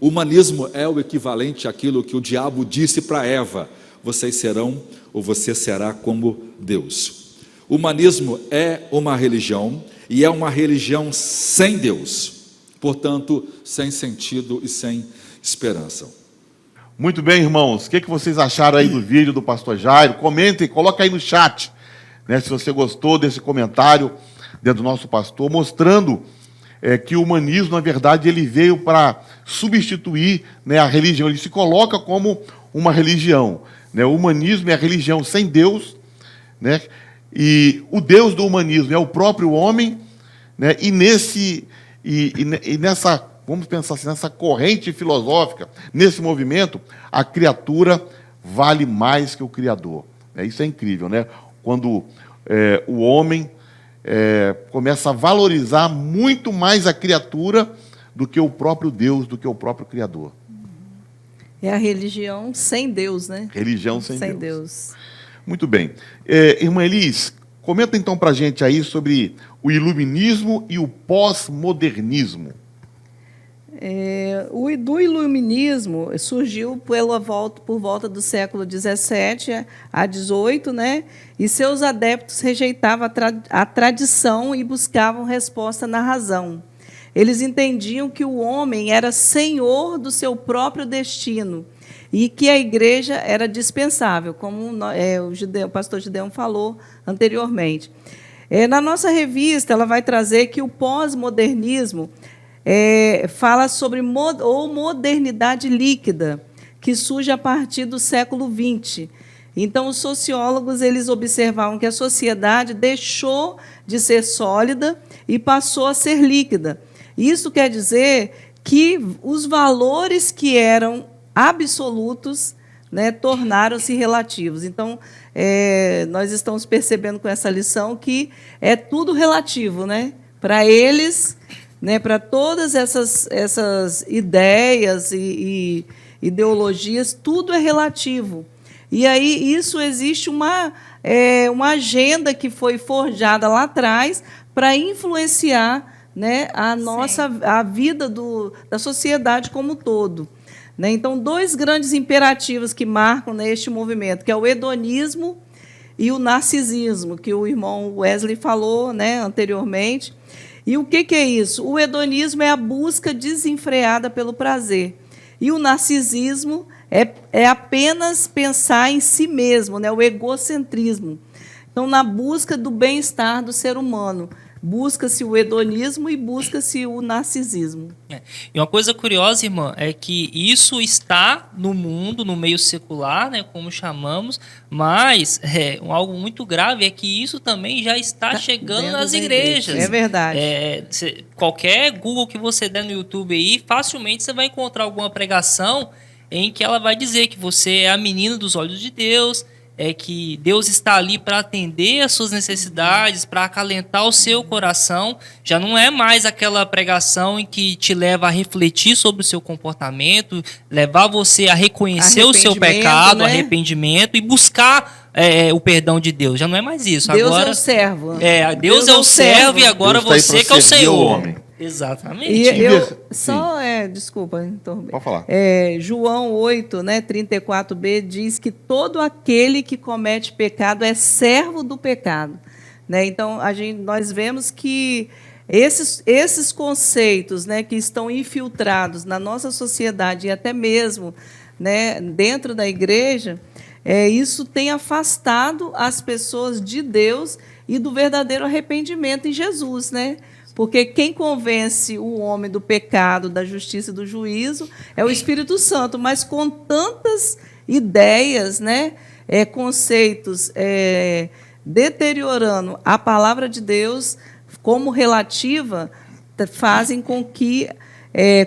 O humanismo é o equivalente àquilo que o diabo disse para Eva: vocês serão ou você será como Deus. O humanismo é uma religião e é uma religião sem Deus, portanto, sem sentido e sem esperança. Muito bem, irmãos. O que vocês acharam aí do vídeo do pastor Jairo? Comentem, coloca aí no chat, né, se você gostou desse comentário do nosso pastor, mostrando que o humanismo, na verdade, ele veio para substituir, né, a religião. Ele se coloca como uma religião, né? O humanismo é a religião sem Deus, né? E o Deus do humanismo é o próprio homem, né? E nessa, vamos pensar assim, nessa corrente filosófica, nesse movimento, a criatura vale mais que o Criador. Isso é incrível, né? Quando o homem começa a valorizar muito mais a criatura do que o próprio Deus, do que o próprio Criador. É a religião sem Deus, né? Religião sem Deus. Deus. Muito bem. Irmã Elis, comenta então para a gente aí sobre o iluminismo e o pós-modernismo. Do iluminismo surgiu por volta do século XVII a XVIII, né? E seus adeptos rejeitavam a tradição e buscavam resposta na razão. Eles entendiam que o homem era senhor do seu próprio destino e que a igreja era dispensável, como o pastor Gideão falou anteriormente. Na nossa revista, ela vai trazer que o pós-modernismo fala sobre modernidade líquida, que surge a partir do século XX. Então, os sociólogos eles observavam que a sociedade deixou de ser sólida e passou a ser líquida. Isso quer dizer que os valores que eram absolutos, né, tornaram-se relativos. Então, nós estamos percebendo com essa lição que é tudo relativo, né? Para eles, né, para todas essas ideias e ideologias, tudo é relativo. E aí isso existe uma agenda que foi forjada lá atrás para influenciar, né, a vida da sociedade como um todo. Né? Então, dois grandes imperativos que marcam, né, este movimento, que é o hedonismo e o narcisismo, que o irmão Wesley falou, né, anteriormente. E o que é isso? O hedonismo é a busca desenfreada pelo prazer. E o narcisismo é apenas pensar em si mesmo, né? O egocentrismo. Então, na busca do bem-estar do ser humano, busca-se o hedonismo e busca-se o narcisismo. E uma coisa curiosa, irmã, é que isso está no mundo, no meio secular, né, como chamamos, mas algo muito grave é que isso também já está chegando nas igrejas. É verdade. Qualquer Google que você der no YouTube aí, facilmente você vai encontrar alguma pregação em que ela vai dizer que você é a menina dos olhos de Deus, que Deus está ali para atender as suas necessidades, para acalentar o seu coração. Já não é mais aquela pregação em que te leva a refletir sobre o seu comportamento, levar você a reconhecer o seu pecado, né? Arrependimento e buscar o perdão de Deus. Já não é mais isso. Deus agora, é o servo. Deus é o servo e agora Deus você que é o Senhor. Homem. Exatamente. E desculpa, interromper. Pode falar. João 8, né, 34b, diz que todo aquele que comete pecado é servo do pecado. Né? Então, nós vemos que esses conceitos, né, que estão infiltrados na nossa sociedade e até mesmo, né, dentro da igreja, isso tem afastado as pessoas de Deus e do verdadeiro arrependimento em Jesus, né? Porque quem convence o homem do pecado, da justiça e do juízo é o Espírito Santo, mas com tantas ideias, né, conceitos deteriorando a palavra de Deus como relativa, fazem com que,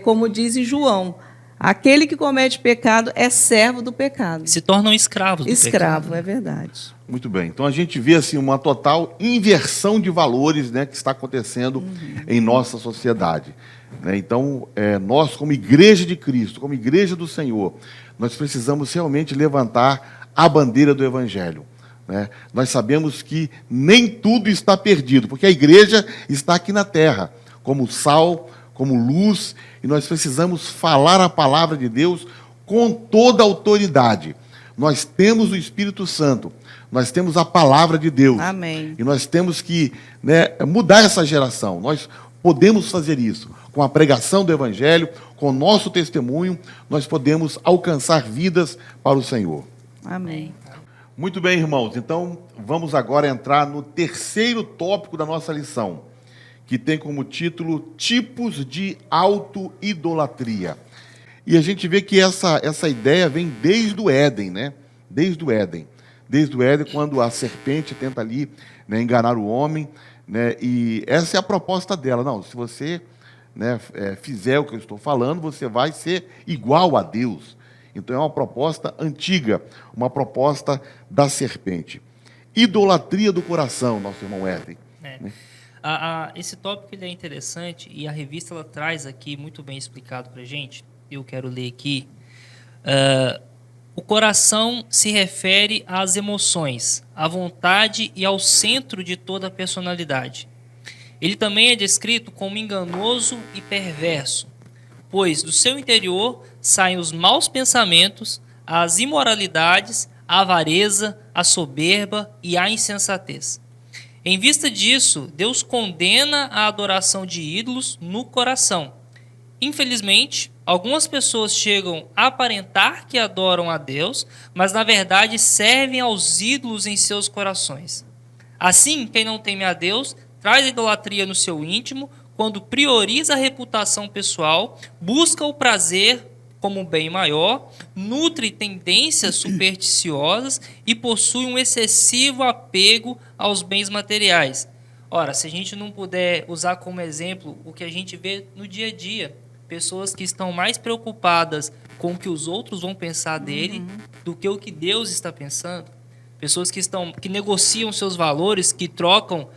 como diz em João, aquele que comete pecado é servo do pecado. Se tornam escravos do pecado. Escravo, é verdade. Muito bem. Então a gente vê assim uma total inversão de valores, né, que está acontecendo em nossa sociedade. Né? Então, nós, como igreja de Cristo, como igreja do Senhor, nós precisamos realmente levantar a bandeira do Evangelho. Né? Nós sabemos que nem tudo está perdido, porque a igreja está aqui na terra, como sal, como luz, e nós precisamos falar a palavra de Deus com toda a autoridade. Nós temos o Espírito Santo, nós temos a palavra de Deus. Amém. E nós temos que, né, mudar essa geração. Nós podemos fazer isso. Com a pregação do Evangelho, com o nosso testemunho, nós podemos alcançar vidas para o Senhor. Amém. Muito bem, irmãos. Então, vamos agora entrar no terceiro tópico da nossa lição, que tem como título Tipos de Auto-Idolatria. E a gente vê que essa ideia vem desde o Éden, né? Desde o Éden, quando a serpente tenta ali, né, enganar o homem, né? E essa é a proposta dela. Não, se você, né, fizer o que eu estou falando, você vai ser igual a Deus. Então é uma proposta antiga, uma proposta da serpente. Idolatria do coração, nosso irmão Éden. Né? Esse tópico ele é interessante e a revista ela traz aqui muito bem explicado para a gente. Eu quero ler aqui. O coração se refere às emoções, à vontade e ao centro de toda a personalidade. Ele também é descrito como enganoso e perverso, pois do seu interior saem os maus pensamentos, as imoralidades, a avareza, a soberba e a insensatez. Em vista disso, Deus condena a adoração de ídolos no coração. Infelizmente, algumas pessoas chegam a aparentar que adoram a Deus, mas na verdade servem aos ídolos em seus corações. Assim, quem não teme a Deus traz a idolatria no seu íntimo, quando prioriza a reputação pessoal, busca o prazer como um bem maior, nutre tendências supersticiosas e possui um excessivo apego aos bens materiais. Ora, se a gente não puder usar como exemplo o que a gente vê no dia a dia, pessoas que estão mais preocupadas com o que os outros vão pensar dele do que o que Deus está pensando. Pessoas que negociam seus valores, que trocam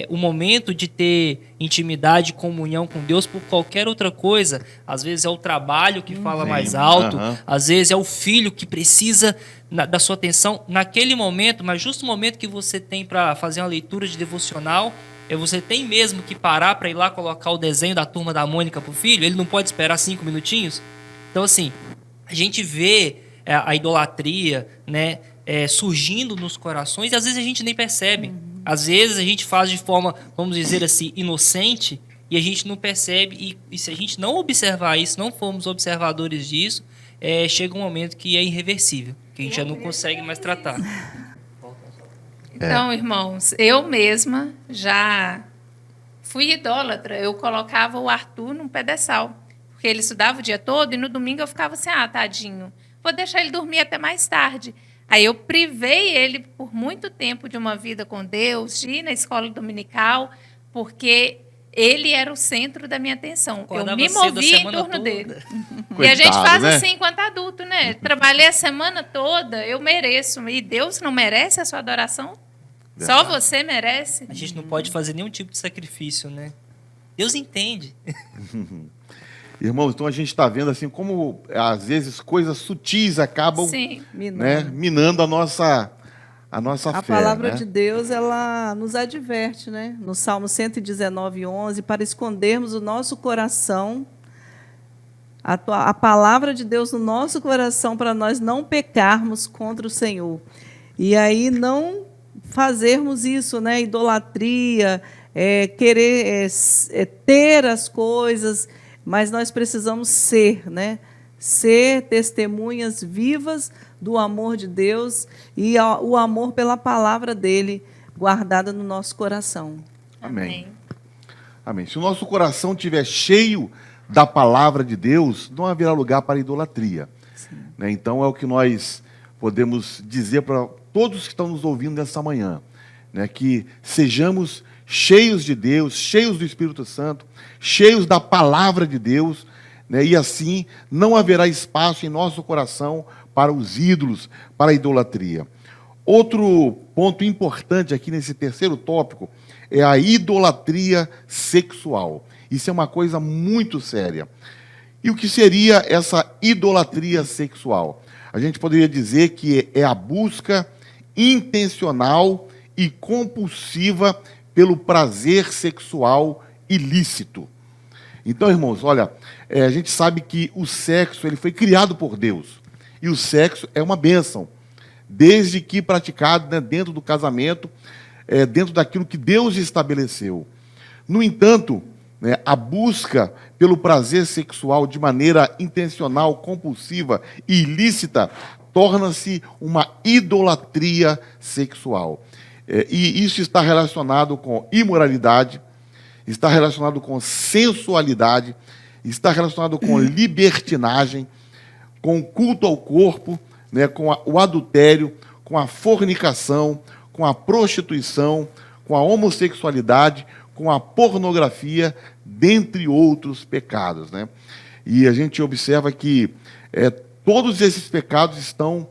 o momento de ter intimidade e comunhão com Deus por qualquer outra coisa. Às vezes é o trabalho que fala mais alto, às vezes é o filho que precisa da sua atenção naquele momento, mas justo no momento que você tem para fazer uma leitura de devocional, você tem mesmo que parar para ir lá colocar o desenho da Turma da Mônica para o filho? Ele não pode esperar 5 minutinhos? Então, assim, a gente vê a idolatria, né, surgindo nos corações e às vezes a gente nem percebe. Às vezes a gente faz de forma, vamos dizer assim, inocente, e a gente não percebe, e se a gente não observar isso, não formos observadores disso, chega um momento que é irreversível, que a gente já não consegue mais tratar. Então, irmãos, eu mesma já fui idólatra. Eu colocava o Arthur num pedestal, porque ele estudava o dia todo e no domingo eu ficava assim, tadinho, vou deixar ele dormir até mais tarde. Aí eu privei ele por muito tempo de uma vida com Deus, de ir na escola dominical, porque ele era o centro da minha atenção. Acordava eu me cedo a movia em semana torno toda. dele. E a Coitado, gente faz né? assim enquanto adulto, né? Trabalhei a semana toda, eu mereço. E Deus não merece a sua adoração? Só você merece? A gente não pode fazer nenhum tipo de sacrifício, né? Deus entende. Irmãos, então a gente está vendo assim como, às vezes, coisas sutis acabam, Sim. né, minando a nossa A fé. palavra né? de Deus, ela nos adverte, né? No Salmo 119:11, para escondermos o nosso coração, a palavra de Deus no nosso coração, para nós não pecarmos contra o Senhor. E aí não fazermos isso, né? Idolatria, querer ter as coisas, mas nós precisamos ser, né? Ser testemunhas vivas do amor de Deus e o amor pela palavra dele guardada no nosso coração. Amém. Amém. Se o nosso coração estiver cheio da palavra de Deus, não haverá lugar para idolatria. Né? Então é o que nós podemos dizer para todos que estão nos ouvindo nessa manhã, né? Que sejamos cheios de Deus, cheios do Espírito Santo, cheios da palavra de Deus, né? E assim não haverá espaço em nosso coração para os ídolos, para a idolatria. Outro ponto importante aqui nesse terceiro tópico é a idolatria sexual. Isso é uma coisa muito séria. E o que seria essa idolatria sexual? A gente poderia dizer que é a busca intencional e compulsiva pelo prazer sexual ilícito. Então, irmãos, olha, a gente sabe que o sexo ele foi criado por Deus. E o sexo é uma bênção, desde que praticado, né, dentro do casamento, dentro daquilo que Deus estabeleceu. No entanto, né, a busca pelo prazer sexual de maneira intencional, compulsiva e ilícita torna-se uma idolatria sexual. E isso está relacionado com imoralidade, está relacionado com sensualidade, está relacionado com libertinagem, com o culto ao corpo, né, com o adultério, com a fornicação, com a prostituição, com a homossexualidade, com a pornografia, dentre outros pecados. Né? E a gente observa que todos esses pecados estão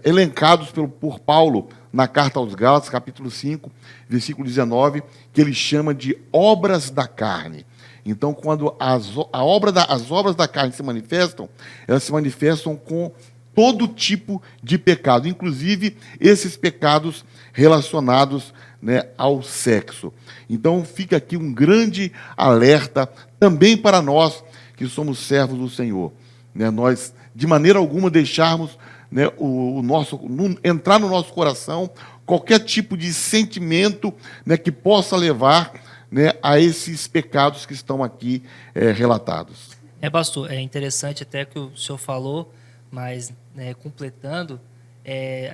elencados por Paulo na carta aos Gálatas, capítulo 5, versículo 19, que ele chama de obras da carne. Então, quando as obras da carne se manifestam, elas se manifestam com todo tipo de pecado, inclusive esses pecados relacionados, né, ao sexo. Então, fica aqui um grande alerta também para nós que somos servos do Senhor. Né? Nós, de maneira alguma, deixarmos, né, entrar no nosso coração qualquer tipo de sentimento, né, que possa levar, né, a esses pecados que estão aqui relatados. Pastor, é interessante até que o senhor falou, mas, né, completando,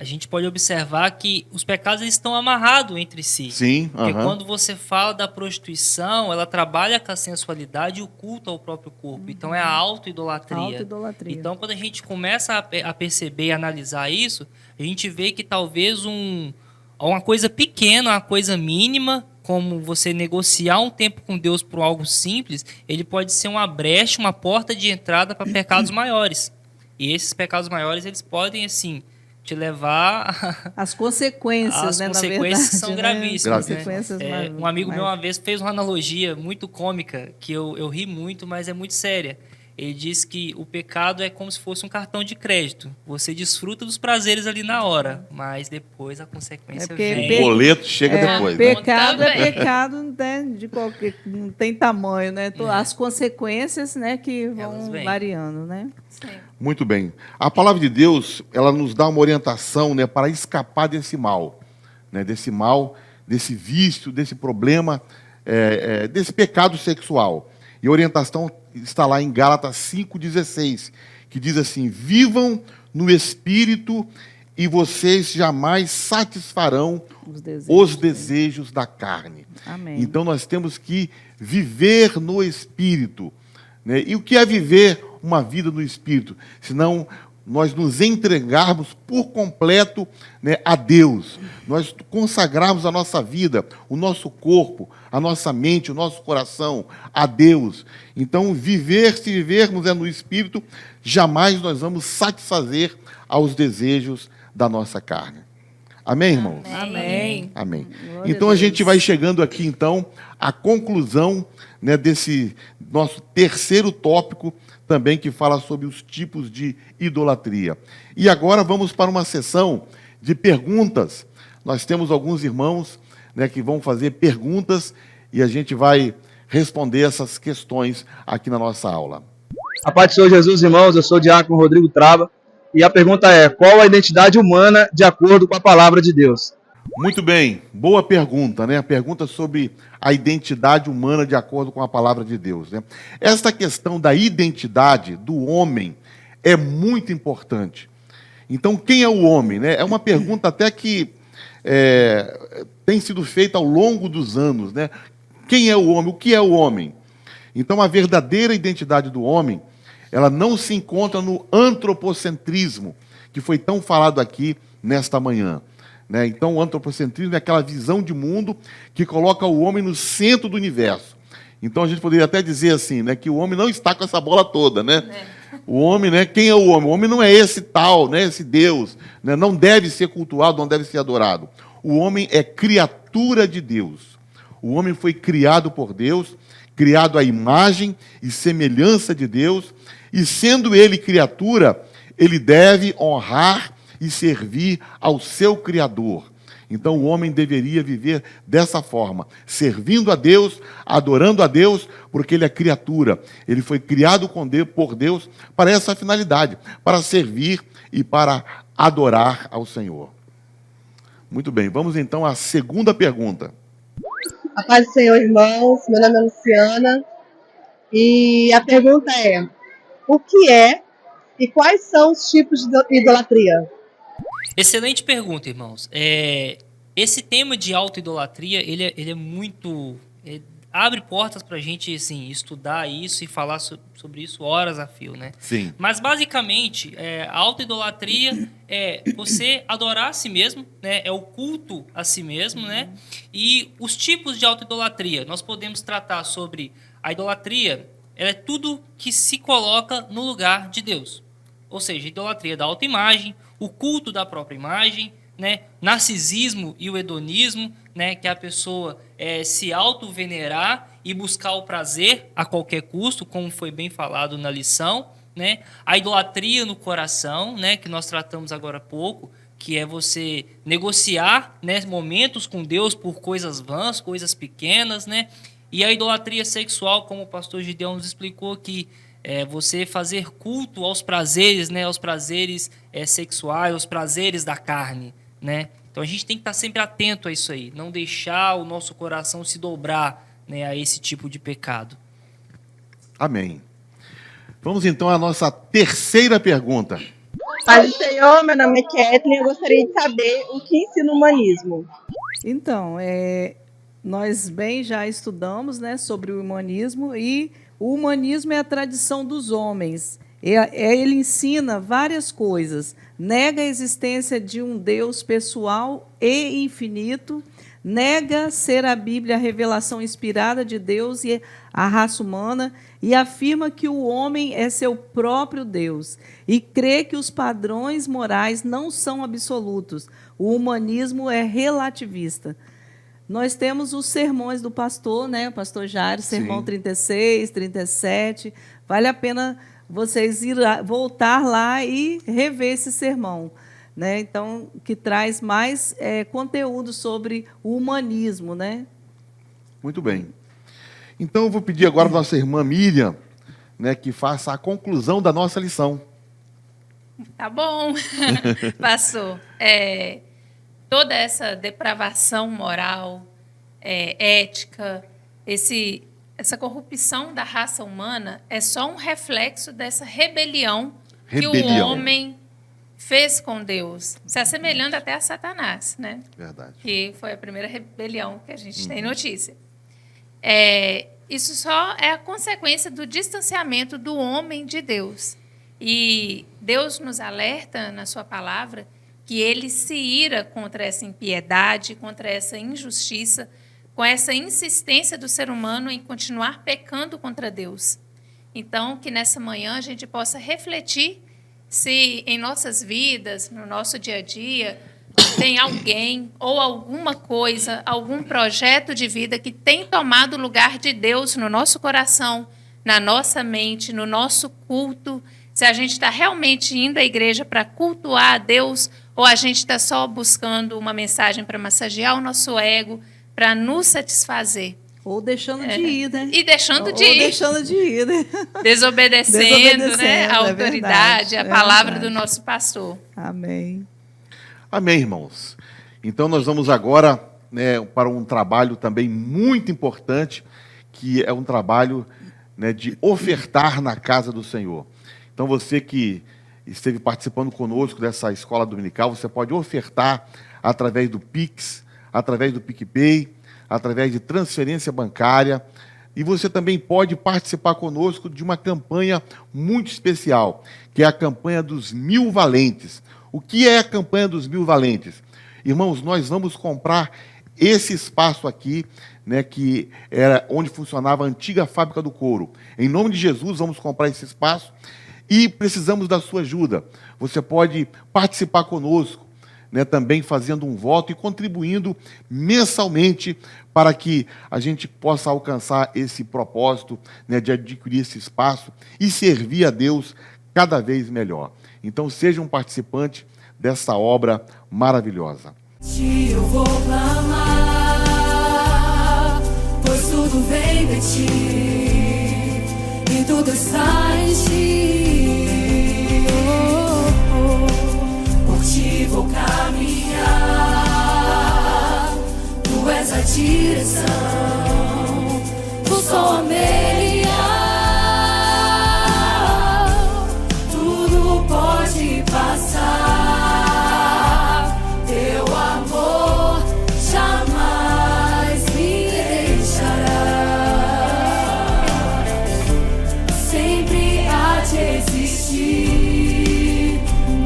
a gente pode observar que os pecados eles estão amarrados entre si. Sim. Porque quando você fala da prostituição, ela trabalha com a sensualidade e o culto ao próprio corpo. Então é a autoidolatria. Autoidolatria. Então, quando a gente começa a perceber e analisar isso, a gente vê que talvez uma coisa pequena, uma coisa mínima, como você negociar um tempo com Deus por algo simples, ele pode ser uma brecha, uma porta de entrada para pecados maiores. E esses pecados maiores, eles podem, assim, te levar... As consequências, As né, consequências na verdade, são né? gravíssimas. Né? Consequências Um amigo meu uma vez fez uma analogia muito cômica, que eu ri muito, mas é muito séria. Ele disse que o pecado é como se fosse um cartão de crédito. Você desfruta dos prazeres ali na hora, mas depois a consequência vem. O boleto chega depois. Né? Pecado Também. é pecado, né, de qualquer, não tem tamanho, né? As consequências, né, que vão variando, né? Sim. Muito bem. A palavra de Deus, ela nos dá uma orientação, né, para escapar desse mal. né, desse mal, desse vício, desse problema, desse pecado sexual. E a orientação está lá em Gálatas 5,16, que diz assim: vivam no Espírito e vocês jamais satisfarão os desejos da carne. Amém. Então nós temos que viver no Espírito, né? E o que é viver uma vida no Espírito? Senão nós nos entregarmos por completo, né, a Deus. Nós consagrarmos a nossa vida, o nosso corpo, a nossa mente, o nosso coração a Deus. Então, se vivermos no Espírito, jamais nós vamos satisfazer aos desejos da nossa carne. Amém, irmãos? Amém. Amém. Glória Então, a a gente Deus. vai chegando aqui, então, à conclusão, né, desse nosso terceiro tópico, também que fala sobre os tipos de idolatria. E agora vamos para uma sessão de perguntas. Nós temos alguns irmãos, né, que vão fazer perguntas e a gente vai responder essas questões aqui na nossa aula. A paz do Senhor Jesus, irmãos, eu sou o diácono Rodrigo Traba, e a pergunta é: qual a identidade humana de acordo com a palavra de Deus? Muito bem, boa pergunta, né? A pergunta sobre a identidade humana de acordo com a palavra de Deus, né? Esta questão da identidade do homem é muito importante. Então, quem é o homem, né? É uma pergunta até que tem sido feita ao longo dos anos, né? Quem é o homem? O que é o homem? Então, a verdadeira identidade do homem, ela não se encontra no antropocentrismo, que foi tão falado aqui nesta manhã. Né? Então, o antropocentrismo é aquela visão de mundo que coloca o homem no centro do universo. Então, a gente poderia até dizer assim, né, que o homem não está com essa bola toda. Né? O homem, né, quem é o homem? O homem não é esse tal, né, esse Deus. Né? Não deve ser cultuado, não deve ser adorado. O homem é criatura de Deus. O homem foi criado por Deus, criado à imagem e semelhança de Deus, e sendo ele criatura, ele deve honrar e servir ao seu Criador. Então o homem deveria viver dessa forma, servindo a Deus, adorando a Deus, porque ele é criatura. Ele foi criado por Deus para essa finalidade, para servir e para adorar ao Senhor. Muito bem, vamos então à segunda pergunta. A paz do Senhor, irmãos. Meu nome é Luciana. E a pergunta é: o que é e quais são os tipos de idolatria? Excelente pergunta, irmãos. Esse tema de autoidolatria, ele é muito... abre portas para a gente assim, estudar isso e falar sobre isso horas a fio, né? Sim. Mas, basicamente, a autoidolatria é você adorar a si mesmo, né? É o culto a si mesmo, né? E os tipos de autoidolatria, nós podemos tratar sobre a idolatria, ela é tudo que se coloca no lugar de Deus. Ou seja, a idolatria da autoimagem, o culto da própria imagem, né? Narcisismo e o hedonismo, né? Que é a pessoa se auto-venerar e buscar o prazer a qualquer custo, como foi bem falado na lição, né? A idolatria no coração, né? Que nós tratamos agora há pouco, que é você negociar, né, momentos com Deus por coisas vãs, coisas pequenas, né? E a idolatria sexual, como o pastor Gideão nos explicou aqui, você fazer culto aos prazeres, né, aos prazeres sexuais, aos prazeres da carne, né? Então a gente tem que estar sempre atento a isso aí, não deixar o nosso coração se dobrar, né, a esse tipo de pecado. Amém. Vamos então à nossa terceira pergunta. Paz do Senhor, meu nome é Kathleen. Eu gostaria de saber o que ensina o humanismo. Então, nós bem já estudamos, né, sobre o humanismo, e o humanismo é a tradição dos homens. Ele ensina várias coisas. Nega a existência de um Deus pessoal e infinito, nega ser a Bíblia a revelação inspirada de Deus e a raça humana, e afirma que o homem é seu próprio Deus, e crê que os padrões morais não são absolutos. O humanismo é relativista. Nós temos os sermões do pastor, né? O pastor Jairo, sermão 36, 37. Vale a pena vocês voltar lá e rever esse sermão, né? Então, que traz mais conteúdo sobre o humanismo, né? Muito bem. Então, eu vou pedir agora à nossa irmã Miriam, né, que faça a conclusão da nossa lição. Tá bom, pastor. toda essa depravação moral, ética, essa corrupção da raça humana é só um reflexo dessa rebelião que o homem fez com Deus, se assemelhando até a Satanás, né? Verdade. Que foi a primeira rebelião que a gente tem notícia. Isso só é a consequência do distanciamento do homem de Deus. E Deus nos alerta na sua palavra que ele se ira contra essa impiedade, contra essa injustiça, com essa insistência do ser humano em continuar pecando contra Deus. Então, que nessa manhã a gente possa refletir se em nossas vidas, no nosso dia a dia, tem alguém ou alguma coisa, algum projeto de vida que tem tomado o lugar de Deus no nosso coração, na nossa mente, no nosso culto. Se a gente está realmente indo à igreja para cultuar a Deus ou a gente está só buscando uma mensagem para massagear o nosso ego, para nos satisfazer. Ou deixando de ir, né? E deixando de Ou ir. deixando de ir, né? Desobedecendo, né? A autoridade, verdade, a palavra verdade. do nosso pastor. Amém. Amém, irmãos. Então nós vamos agora, né, para um trabalho também muito importante, que é um trabalho, né, de ofertar na casa do Senhor. Então você que esteve participando conosco dessa escola dominical, você pode ofertar através do Pix, através do PicPay, através de transferência bancária. E você também pode participar conosco de uma campanha muito especial, que é a campanha dos 1000 valentes. O que é a campanha dos 1000 valentes? Irmãos, nós vamos comprar esse espaço aqui, né, que era onde funcionava a antiga fábrica do couro. Em nome de Jesus, vamos comprar esse espaço e precisamos da sua ajuda. Você pode participar conosco, né, também fazendo um voto e contribuindo mensalmente para que a gente possa alcançar esse propósito, né, de adquirir esse espaço e servir a Deus cada vez melhor. Então, seja um participante dessa obra maravilhosa. Eu vou clamar, pois tudo vem de ti e tudo está em ti. Por ti vou caminhar, tu és a direção, tu só a meia, tudo pode passar.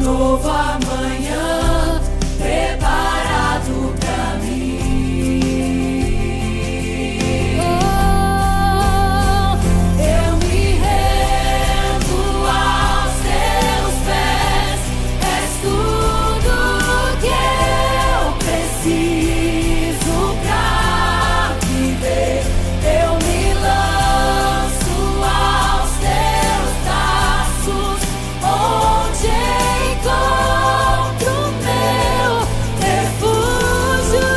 Novo amanhã preparado pra mim. Eu me rendo aos teus pés, és tudo que eu preciso pra viver. Eu me lanço aos teus braços, onde encontro meu refúgio,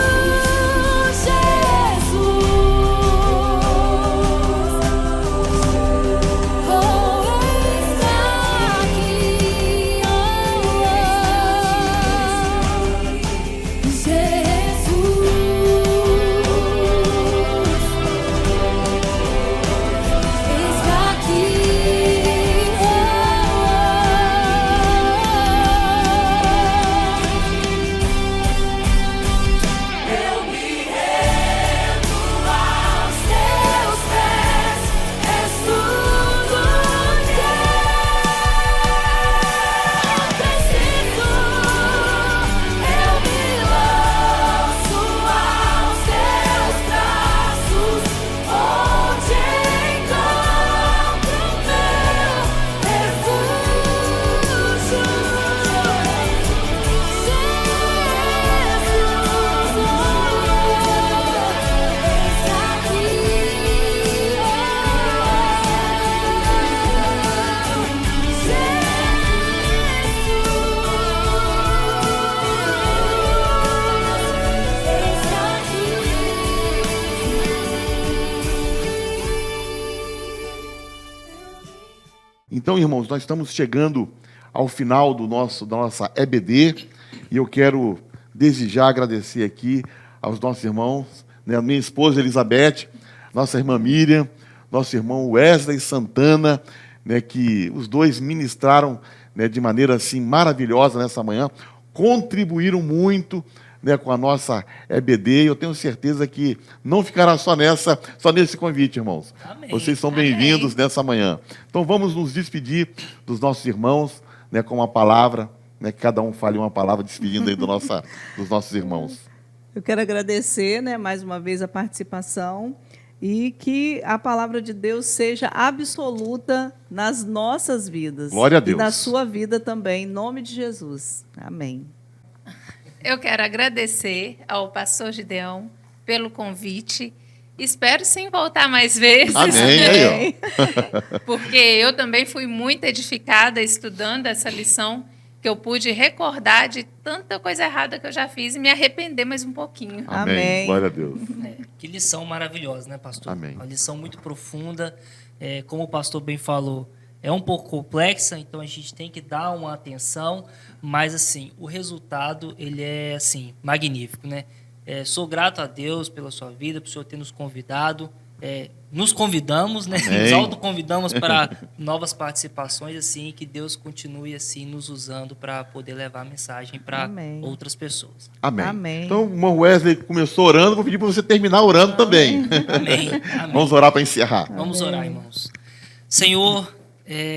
Jesus. Vou estar aqui, eu me rendo aos teus pés, és tudo que eu preciso. Eu me lanço aos teus braços, onde encontro meu refúgio. Então, irmãos, nós estamos chegando ao final da nossa EBD e eu quero desde já agradecer aqui aos nossos irmãos, né, a minha esposa Elizabeth, nossa irmã Miriam, nosso irmão Wesley Santana, né, que os dois ministraram, né, de maneira assim maravilhosa nessa manhã, contribuíram muito, né, com a nossa EBD, e eu tenho certeza que não ficará só nesse convite, irmãos. Amém. Vocês são bem-vindos nessa manhã. Então vamos nos despedir dos nossos irmãos, né, com uma palavra, né, que cada um fale uma palavra despedindo aí dos nossos irmãos. Eu quero agradecer, né, mais uma vez a participação e que a palavra de Deus seja absoluta nas nossas vidas. Glória a Deus. E na sua vida também, em nome de Jesus. Amém. Eu quero agradecer ao pastor Gideão pelo convite. Espero sim voltar mais vezes. Amém. Aí, ó. Porque eu também fui muito edificada estudando essa lição, que eu pude recordar de tanta coisa errada que eu já fiz e me arrepender mais um pouquinho. Amém. Amém. Glória a Deus. Que lição maravilhosa, né, pastor? Amém. Uma lição muito profunda. Como o pastor bem falou, é um pouco complexa, então a gente tem que dar uma atenção, mas assim, o resultado ele é assim magnífico, né? Sou grato a Deus pela sua vida, por o senhor ter nos convidado. Nos convidamos, né? Amém. Nos autoconvidamos para novas participações, assim, que Deus continue assim nos usando para poder levar a mensagem para Amém. outras pessoas. Amém. Amém. Então, o irmão Wesley começou orando, vou pedir para você terminar orando também. Amém. Amém. Vamos orar para encerrar. Vamos orar, irmãos. Senhor,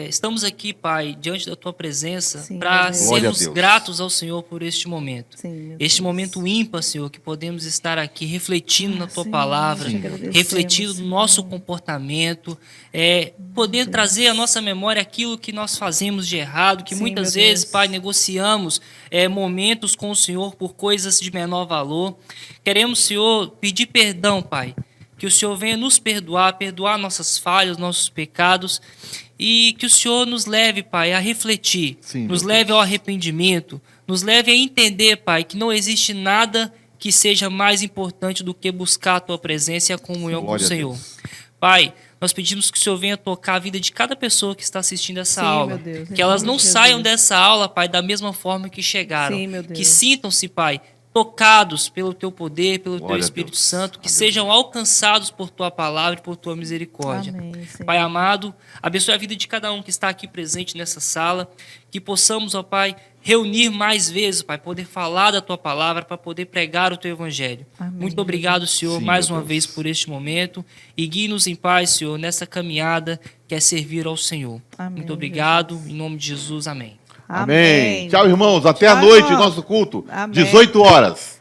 estamos aqui, Pai, diante da Tua presença, Sim, para meu Deus. Glória a sermos Deus. gratos ao Senhor por este momento. Sim, meu Este Deus. momento ímpar, Senhor, que podemos estar aqui refletindo na Tua Sim, palavra, te agradecemos, refletindo no nosso Senhor. comportamento, poder trazer à nossa memória aquilo que nós fazemos de errado, que Sim, muitas meu vezes, Deus. Pai, negociamos momentos com o Senhor por coisas de menor valor. Queremos, Senhor, pedir perdão, Pai, que o Senhor venha nos perdoar nossas falhas, nossos pecados, e que o Senhor nos leve, Pai, a refletir, Sim, nos meu leve Deus. ao arrependimento, nos leve a entender, Pai, que não existe nada que seja mais importante do que buscar a Tua presença e a comunhão com o Glória a Senhor. Deus. Pai, nós pedimos que o Senhor venha tocar a vida de cada pessoa que está assistindo essa Sim, aula, meu Deus, em que elas nome não de saiam Jesus. dessa aula, Pai, da mesma forma que chegaram, Sim, meu Deus. que sintam-se, Pai, tocados pelo Teu poder, pelo Glória Teu a Espírito Deus. Santo, que Aleluia. sejam alcançados por Tua palavra e por Tua misericórdia. Amém, Senhor. Pai amado, abençoe a vida de cada um que está aqui presente nessa sala, que possamos, ó Pai, reunir mais vezes, Pai, poder falar da Tua palavra, para poder pregar o Teu Evangelho. Amém. Muito obrigado, Senhor, Sim, mais meu uma Deus. vez por este momento, e guie-nos em paz, Senhor, nessa caminhada que é servir ao Senhor. Amém, Muito obrigado, em nome de Jesus, amém. Amém. Tchau, irmãos. Até a Tchau, noite, irmão. nosso culto. Amém. 18 horas.